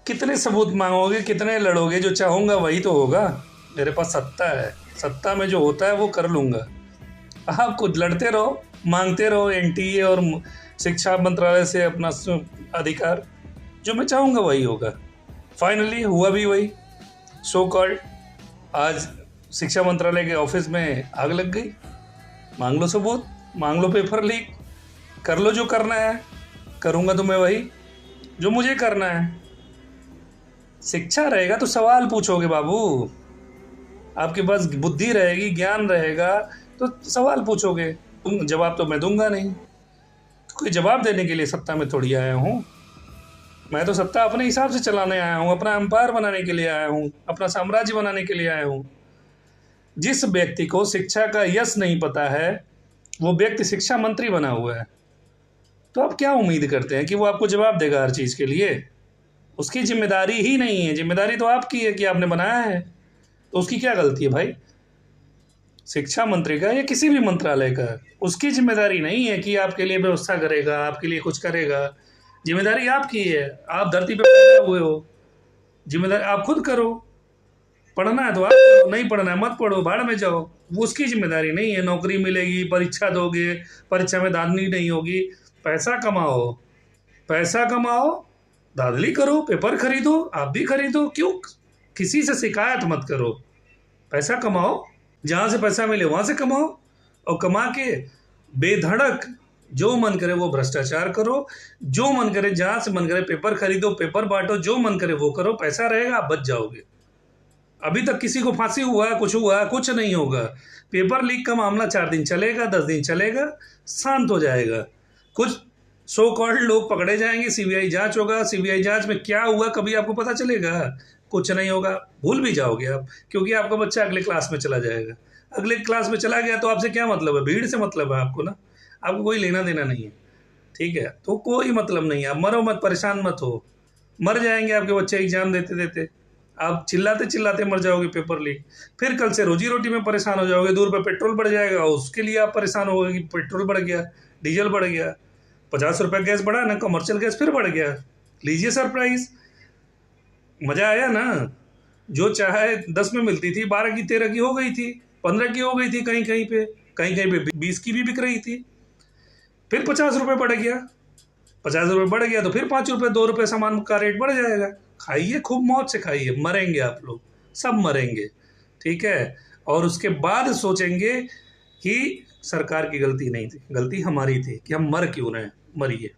कितने सबूत मांगोगे, कितने लड़ोगे? जो चाहूँगा वही तो होगा। मेरे पास सत्ता है, सत्ता में जो होता है वो कर लूँगा। आप खुद लड़ते रहो, मांगते रहो एनटीए और शिक्षा मंत्रालय से अपना अधिकार। जो मैं चाहूँगा वही होगा। फाइनली हुआ भी वही। सो कॉल्ड आज शिक्षा मंत्रालय के ऑफिस में आग लग गई। मांग लो सबूत, मांग लो पेपर लीक, कर लो जो करना है। करूँगा तो मैं वही जो मुझे करना है। शिक्षा रहेगा तो सवाल पूछोगे बाबू। आपके पास बुद्धि रहेगी, ज्ञान रहेगा तो सवाल पूछोगे। जवाब तो मैं दूंगा नहीं। तो कोई जवाब देने के लिए सत्ता में थोड़ी आया हूँ। मैं तो सत्ता अपने हिसाब से चलाने आया हूँ, अपना एम्पायर बनाने के लिए आया हूँ, अपना साम्राज्य बनाने के लिए आया हूँ। जिस व्यक्ति को शिक्षा का यश नहीं पता है वो व्यक्ति शिक्षा मंत्री बना हुआ है। तो आप क्या उम्मीद करते हैं कि वो आपको जवाब देगा हर चीज़ के लिए? उसकी जिम्मेदारी ही नहीं है। जिम्मेदारी तो आपकी है कि आपने बनाया है, तो उसकी क्या गलती है भाई? शिक्षा मंत्री का या किसी भी मंत्रालय का उसकी जिम्मेदारी नहीं है कि आपके लिए व्यवस्था करेगा, आपके लिए कुछ करेगा। जिम्मेदारी आपकी है। आप धरती पे पैदा हुए हो, जिम्मेदारी आप खुद करो। पढ़ना है तो आप पढ़ो, नहीं पढ़ना है मत पढ़ो, भाड़ में जाओ। वो उसकी जिम्मेदारी नहीं है। नौकरी मिलेगी, परीक्षा दोगे, परीक्षा में धांधली नहीं होगी। पैसा कमाओ, पैसा कमाओ, धांधली करो, पेपर खरीदो, आप भी खरीदो। क्यों? किसी से शिकायत मत करो। पैसा कमाओ, जहाँ से पैसा मिले वहाँ से कमाओ, और कमा के बेधड़क जो मन करे वो भ्रष्टाचार करो, जो मन करे जहाँ से मन करे पेपर खरीदो, पेपर बांटो, जो मन करे वो करो। पैसा रहेगा, आप बच जाओगे। अभी तक किसी को फांसी हुआ है, कुछ नहीं होगा। पेपर लीक का मामला 4 दिन चलेगा, 10 दिन चलेगा, शांत हो जाएगा। कुछ सो कॉल्ड लोग पकड़े जाएंगे, सीबीआई जांच होगा। सीबीआई जांच में क्या हुआ कभी आपको पता चलेगा? कुछ नहीं होगा, भूल भी जाओगे आप, क्योंकि आपका बच्चा अगले क्लास में चला जाएगा। अगले क्लास में चला गया तो आपसे क्या मतलब है? भीड़ से मतलब है आपको ना, आपको कोई लेना देना नहीं है। ठीक है, तो कोई मतलब नहीं है। आप मरो मत, परेशान मत हो। मर जाएंगे आपके बच्चे एग्जाम देते देते, आप चिल्लाते चिल्लाते मर जाओगे पेपर लीक। फिर कल से रोजी रोटी में परेशान हो जाओगे। 2 रुपये पेट्रोल बढ़ जाएगा, उसके लिए आप परेशान होगे कि पेट्रोल बढ़ गया, डीजल बढ़ गया। 50 रुपये गैस बढ़ा ना, कमर्शियल गैस फिर बढ़ गया। लीजिए सरप्राइज। मज़ा आया ना? जो चाहे 10 में मिलती थी, 12 की 13 की हो गई थी, 15 की हो गई थी, कहीं कहीं पे 20 की भी बिक रही थी। फिर 50 रुपये बढ़ गया। 50 रुपये बढ़ गया तो फिर 5 रुपये 2 रुपये सामान का रेट बढ़ जाएगा। खाइए, खूब मौज से खाइए। मरेंगे आप लोग, सब मरेंगे। ठीक है, और उसके बाद सोचेंगे कि सरकार की गलती नहीं थी, गलती हमारी थी कि हम मर क्यों रहे। मरिए।